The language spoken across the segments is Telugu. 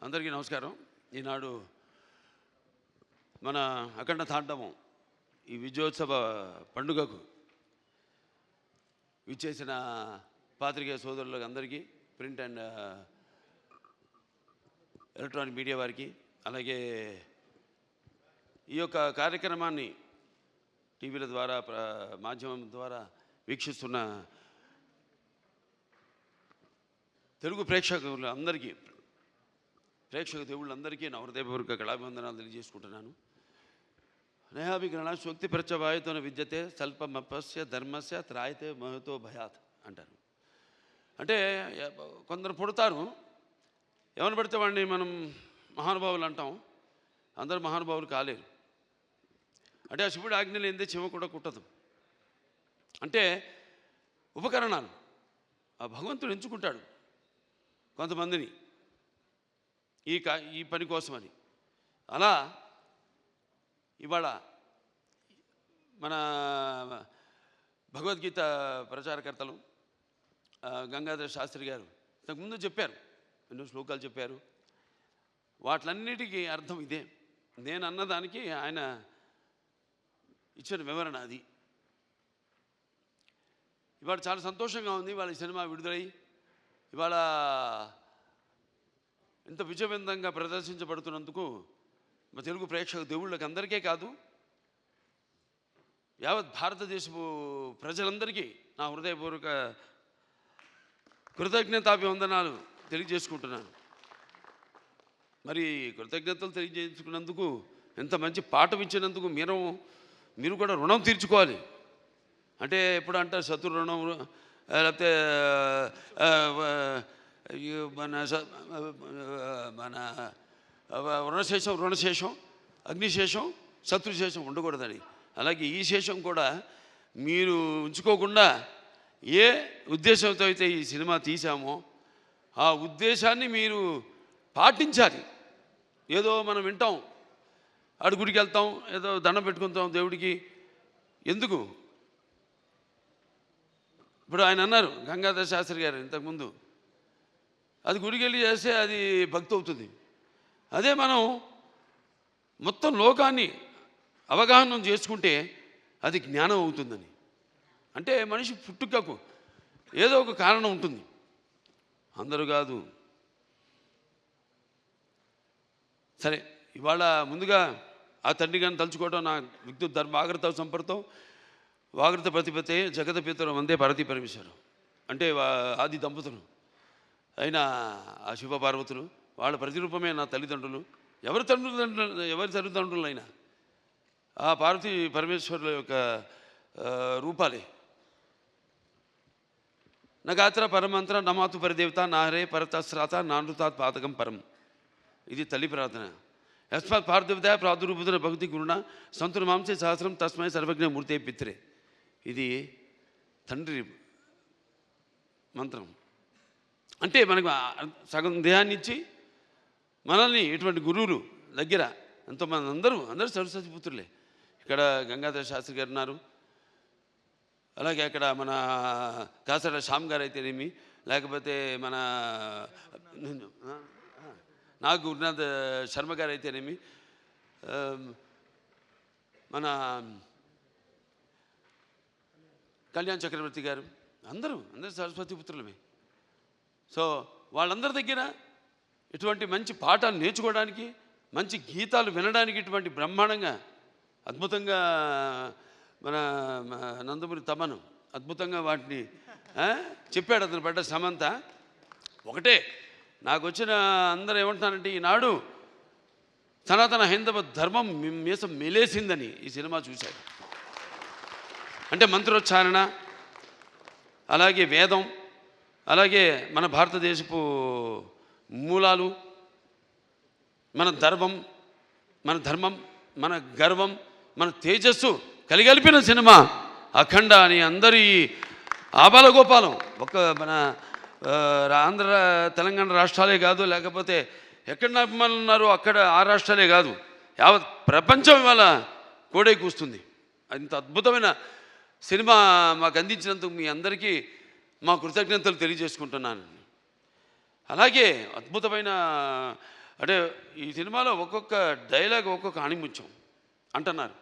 అందరికీ నమస్కారం. ఈనాడు మన అఖండ తాండవం ఈ విజయోత్సవ పండుగకు విచ్చేసిన పాత్రికేయ సోదరులకు అందరికీ, ప్రింట్ అండ్ ఎలక్ట్రానిక్ మీడియా వారికి, అలాగే ఈ యొక్క కార్యక్రమాన్ని టీవీల ద్వారా మాధ్యమం ద్వారా వీక్షిస్తున్న తెలుగు ప్రేక్షకులందరికీ, ప్రేక్షక దేవుళ్ళందరికీ నా హృదయపూర్వక కళాభివందనాలు తెలియజేసుకుంటున్నాను. నయాభిగ్రహణ శక్తి ప్రత్యవాయుతోన విద్యతే స్వల్పమపస్య ధర్మస్య త్రాయతే మహతో భయాత్ అంటారు. అంటే కొందరు పుడతారు, ఎవరు పడితే వాడిని మనం మహానుభావులు అంటాం. అందరూ మహానుభావులు కాలేరు. అంటే ఆ శివుడు ఆజ్ఞ లేనిదే చెవ కూడా కుట్టదు. అంటే ఉపకరణాలు ఆ భగవంతుడు ఎంచుకుంటాడు కొంతమందిని ఈ పని కోసమని. అలా ఇవాళ మన భగవద్గీత ప్రచారకర్తలు గంగాధర శాస్త్రి గారు ఇంతకుముందు చెప్పారు, ఎన్నో శ్లోకాలు చెప్పారు. వాటిలన్నిటికీ అర్థం ఇదే. నేను అన్నదానికి ఆయన ఇచ్చిన వివరణ అది. ఇవాళ చాలా సంతోషంగా ఉంది. ఇవాళ ఈ సినిమా విడుదలై ఇవాళ ఇంత విజయవంతంగా ప్రదర్శించబడుతున్నందుకు మా తెలుగు ప్రేక్షక దేవుళ్ళకి అందరికీ కాదు, యావత్ భారతదేశపు ప్రజలందరికీ నా హృదయపూర్వక కృతజ్ఞతాభివందనాలు తెలియజేసుకుంటున్నాను. మరి కృతజ్ఞతలు తెలియజేసుకున్నందుకు, ఎంత మంచి పాఠం ఇచ్చినందుకు మీరు కూడా రుణం తీర్చుకోవాలి. అంటే ఎప్పుడు అంటారు శత్రు రుణం, లేకపోతే మన రుణశేషం అగ్నిశేషం శత్రుశేషం ఉండకూడదని. అలాగే ఈ శేషం కూడా మీరు ఉంచుకోకుండా ఏ ఉద్దేశంతో అయితే ఈ సినిమా తీసామో ఆ ఉద్దేశాన్ని మీరు పాటించాలి. ఏదో మనం వింటాం, గుడికి వెళ్తాం, ఏదో దండం పెట్టుకుంటాం దేవుడికి. ఎందుకు? ఇప్పుడు ఆయన అన్నారు గంగాధర శాస్త్రి గారు ఇంతకుముందు, అది గుడికి వెళ్ళి చేస్తే అది భక్తి అవుతుంది. అదే మనం మొత్తం లోకాన్ని అవగాహన చేసుకుంటే అది జ్ఞానం అవుతుందని. అంటే మనిషి పుట్టుకకు ఏదో ఒక కారణం ఉంటుంది, అందరూ కాదు. సరే, ఇవాళ ముందుగా ఆ తండ్రి గారిని తలుచుకోవడం నా విద్యుత్ ధర్మ ఆగ్రత సంపర్తం వాగ్రత ప్రతిపతే జగత పితరం వందే పార్వతీ పరమేశ్వరం. అంటే ఆది దంపతులు అయిన ఆ శివ పార్వతులు, వాళ్ళ ప్రతిరూపమే నా తల్లిదండ్రులు. ఎవరి తల్లిదండ్రులైనా ఆ పార్వతీ పరమేశ్వరుల యొక్క రూపాలే. నగాత్ర పరమంత్ర నమాతు పరిదేవత నాహరే పరతశ్రాత నానృతాత్ పాతకం పరం. ఇది తల్లి ప్రార్థన. యస్మాత్ పార్థివత ప్రాదురూపుతున్న భక్తి గురుణ సంతుల మాంసే సహస్రం తస్మై సర్వజ్ఞ మూర్తే పిత్రే. ఇది తండ్రి మంత్రం. అంటే మనకు సగం దేహాన్ని ఇచ్చి మనల్ని ఇటువంటి గురువులు దగ్గర ఎంతోమంది, అందరూ సరస్వతి పుత్రులే. ఇక్కడ గంగాధర శాస్త్రి గారు ఉన్నారు, అలాగే అక్కడ మన కాసర శ్యామ్ గారు అయితేనేమి, లేకపోతే మన నాగ్ గురునాథ్ శర్మ గారు అయితేనేమి, మన కళ్యాణ్ చక్రవర్తి గారు, అందరూ సరస్వతి పుత్రులమే. సో వాళ్ళందరి దగ్గర ఇటువంటి మంచి పాఠాలు నేర్చుకోవడానికి, మంచి గీతాలు వినడానికి ఇటువంటి బ్రహ్మాండంగా అద్భుతంగా మన నందమూరి తమను అద్భుతంగా వాటిని చెప్పాడు. అతను పడ్డ శ్రమంతా ఒకటే. నాకు వచ్చిన అందరూ ఏమంటున్నారంటే, ఈనాడు సనాతన హైందవ ధర్మం మీసం మెలేసిందని ఈ సినిమా చూశాడు. అంటే మంత్రోచ్చారణ, అలాగే వేదం, అలాగే మన భారతదేశపు మూలాలు, మన ధర్మం, మన గర్వం, మన తేజస్సు కలిగలిపిన సినిమా అఖండ అని అందరి ఆబాలగోపాలం. ఒక మన ఆంధ్ర తెలంగాణ రాష్ట్రాలే కాదు, లేకపోతే ఎక్కడ అభిమానులు ఉన్నారో అక్కడ ఆ రాష్ట్రాలే కాదు, యావత్ ప్రపంచం ఇవాళ కోడే కూస్తుంది. అంత అద్భుతమైన సినిమా మాకు అందించినందుకు మీ అందరికీ మా కృతజ్ఞతలు తెలియజేసుకుంటున్నాను. అలాగే అద్భుతమైన అంటే ఈ సినిమాలో ఒక్కొక్క డైలాగ్ ఒక్కొక్క ఆణిముత్యం అంటున్నారు.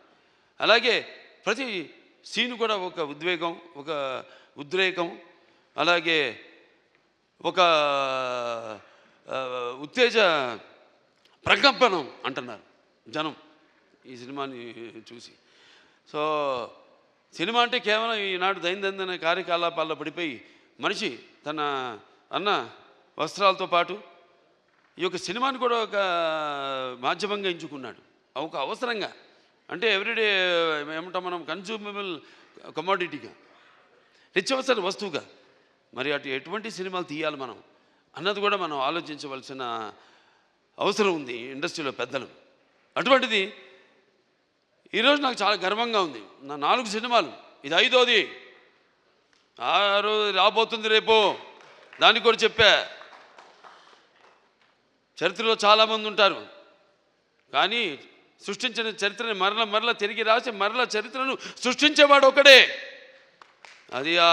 అలాగే ప్రతి సీన్ కూడా ఒక ఉద్వేగం, ఒక ఉద్రేకం, అలాగే ఒక ఉత్తేజ ప్రకంపనం అంటున్నారు జనం ఈ సినిమాని చూసి. సో సినిమా అంటే కేవలం ఈనాడు దైనందిన కార్యకలాపాల్లో పడిపోయి మనిషి తన అన్న వస్త్రాలతో పాటు ఈ యొక్క సినిమాని కూడా ఒక మాధ్యమంగా ఎంచుకున్నాడు, ఒక అవసరంగా. అంటే ఎవ్రీడే ఏమంటాం మనం, కన్జ్యూమబుల్ కమోడిటీగా, నిత్యవసర వస్తువుగా. మరి ఎటువంటి సినిమాలు తీయాలి మనం అన్నది కూడా మనం ఆలోచించవలసిన అవసరం ఉంది ఇండస్ట్రీలో పెద్దలు. అటువంటిది ఈరోజు నాకు చాలా గర్వంగా ఉంది. నా 4 సినిమాలు, ఇది 5వది, 6 రాబోతుంది రేపు. దానికి కూడా చెప్పా, చరిత్రలో చాలామంది ఉంటారు కానీ సృష్టించిన చరిత్రని మరల తిరిగి రాసి మరల చరిత్రను సృష్టించేవాడు ఒకడే. అది ఆ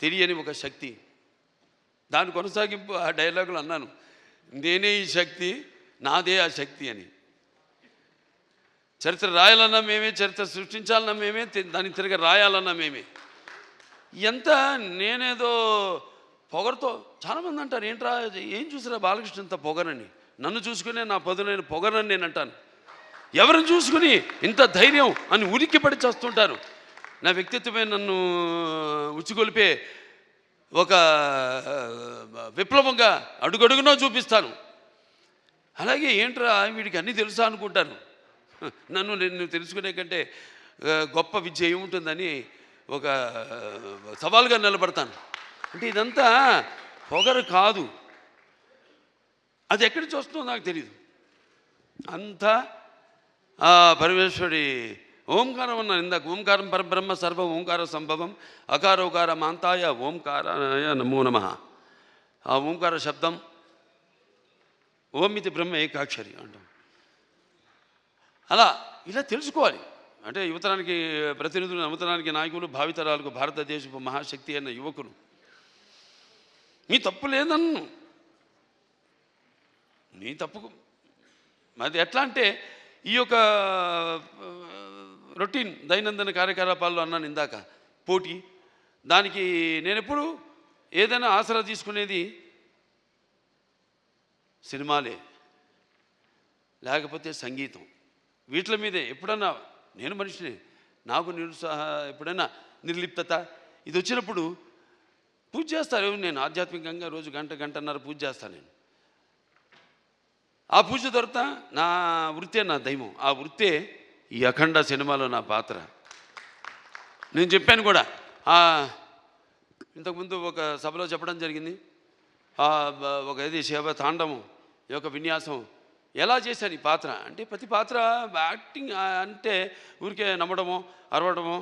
తెలియని ఒక శక్తి. దాని కొనసాగింపు ఆ డైలాగులు అన్నాను, నేనే ఈ శక్తి, నాదే ఆ శక్తి అని. చరిత్ర రాయాలన్నా మేమే, చరిత్ర సృష్టించాలన్నా మేమే, దాన్ని తిరిగి రాయాలన్నా మేమే. ఎంత నేనేదో పొగరుతో చాలామంది అంటారు, ఏంట్రా ఏం చూసిరా బాలకృష్ణ ఇంత పొగరని. నన్ను చూసుకునే నా పదునైన పొగరని నేను అంటాను. ఎవరిని చూసుకుని ఇంత ధైర్యం అని ఉలిక్కిపడి చేస్తుంటారు. నా వ్యక్తిత్వమే నన్ను ఉచ్చిగొలిపే ఒక విప్లవంగా అడుగడుగునో చూపిస్తాను. అలాగే ఏంట్రా వీడికి అన్నీ తెలుసా అనుకుంటాను. నన్ను తెలుసుకునే కంటే గొప్ప విద్య ఏముంటుందని ఒక సవాల్గా నిలబడతాను. అంటే ఇదంతా పొగరు కాదు, అది ఎక్కడి నుంచి వస్తుందో నాకు తెలియదు. అంతా ఆ పరమేశ్వరుడి ఓంకారం అన్నాను ఇందాక. ఓంకారం పరబ్రహ్మ సర్వ ఓంకార సంభవం అకారోకార మాంతాయ ఓంకారాయ నమో నమః. ఆ ఓంకార శబ్దం ఓమితి బ్రహ్మ ఏకాక్షరి అంటాం. అలా ఇలా తెలుసుకోవాలి. అంటే యువతరానికి ప్రతినిధులు, నవతరానికి నాయకులు, భావితరాలకు భారతదేశపు మహాశక్తి అయిన యువకులు. నీ తప్పు లేదన్ను, నీ తప్పుకు అది ఎట్లా అంటే ఈ యొక్క రొటీన్ దైనందిన కార్యకలాపాల్లో అన్నాను ఇందాక, పోటీ. దానికి నేను ఎప్పుడు ఏదైనా ఆసరా తీసుకునేది సినిమాలే, లేకపోతే సంగీతం. వీటి మీదే ఎప్పుడన్నా నేను మనిషిని, నాకు ఎప్పుడైనా నిర్లిప్తత ఇది వచ్చినప్పుడు పూజ చేస్తారు. నేను ఆధ్యాత్మికంగా రోజు గంటన్నర పూజ చేస్తాను. నేను ఆ పూజ దొరుకుతా నా వృత్తే నా దైవం. ఆ వృత్తే ఈ అఖండ సినిమాలో నా పాత్ర. నేను చెప్పాను కూడా, ఇంతకుముందు ఒక సభలో చెప్పడం జరిగింది. ఒక ఇది శివ తాండవం యొక్క విన్యాసం ఎలా చేశాను ఈ పాత్ర అంటే, ప్రతి పాత్ర యాక్టింగ్ అంటే ఊరికే నమ్మడమో అరవడమో,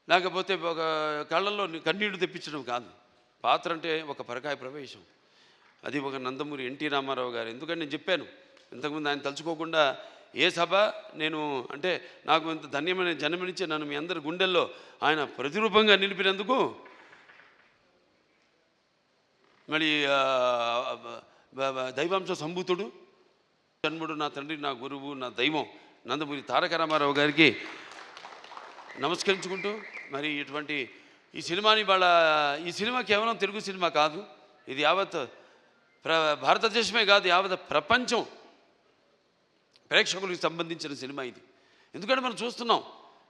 లేకపోతే ఒక కళ్ళల్లో కన్నీళ్లు తెప్పించడం కాదు. పాత్ర అంటే ఒక పరకాయ ప్రవేశం. అది ఒక నందమూరి ఎన్టీ రామారావు గారు. ఎందుకంటే నేను చెప్పాను ఇంతకుముందు, ఆయన తలుచుకోకుండా ఏ సభ నేను అంటే నాకు ఇంత ధన్యమైన జన్మనిచ్చి నన్ను మీ అందరి గుండెల్లో ఆయన ప్రతిరూపంగా నిలిపినందుకు, మరి దైవాంశ సంభూతుడు, జన్ముడు, నా తండ్రి, నా గురువు, నా దైవం నందమూరి తారక రామారావు గారికి నమస్కరించుకుంటూ, మరి ఇటువంటి ఈ సినిమాని ఈ సినిమా కేవలం తెలుగు సినిమా కాదు, ఇది యావత్ భారతదేశమే కాదు, యావత్ ప్రపంచం ప్రేక్షకులకు సంబంధించిన సినిమా ఇది. ఎందుకంటే మనం చూస్తున్నాం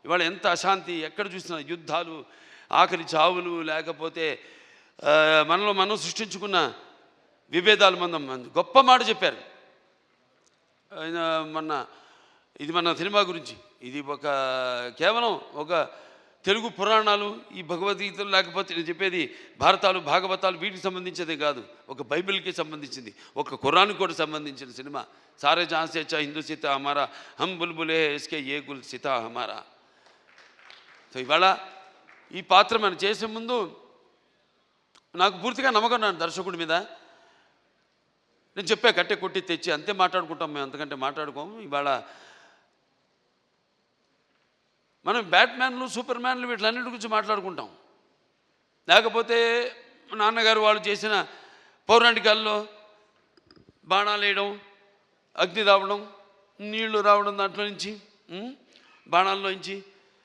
ఇవాళ ఎంత అశాంతి, ఎక్కడ చూసినా యుద్ధాలు, ఆకలి చావులు, లేకపోతే మనలో మనం సృష్టించుకున్న విభేదాలు. మనం గొప్ప మాట చెప్పారు ఇది మన సినిమా గురించి. ఇది కేవలం ఒక తెలుగు పురాణాలు, ఈ భగవద్గీతలు, లేకపోతే నేను చెప్పేది భారతాలు, భాగవతాలు, వీటికి సంబంధించేదే కాదు, ఒక బైబిల్కి సంబంధించింది, ఒక ఖురాన్కి కూడా సంబంధించిన సినిమా. సారే జహాं से अच्छा हिंदू सीता हमारा हम बुलबुले इसके ये गुल सीता हमारा. సో ఇవాళ ఈ పాత్ర మనం చేసే ముందు నాకు పూర్తిగా నమ్మకం నా దర్శకుడి మీద. నేను చెప్పా, కట్టె కొట్టి తెచ్చి అంతే మాట్లాడుకుంటాం మేము, అంతకంటే మాట్లాడుకోము. ఇవాళ మనం బ్యాట్మ్యాన్లు, సూపర్ మ్యాన్లు వీటిలన్నిటి గురించి మాట్లాడుకుంటాం. లేకపోతే నాన్నగారు వాళ్ళు చేసిన పౌరాణికాల్లో బాణాలు వేయడం, అగ్ని రావడం, నీళ్లు రావడం, దాంట్లో నుంచి బాణాల్లో నుంచి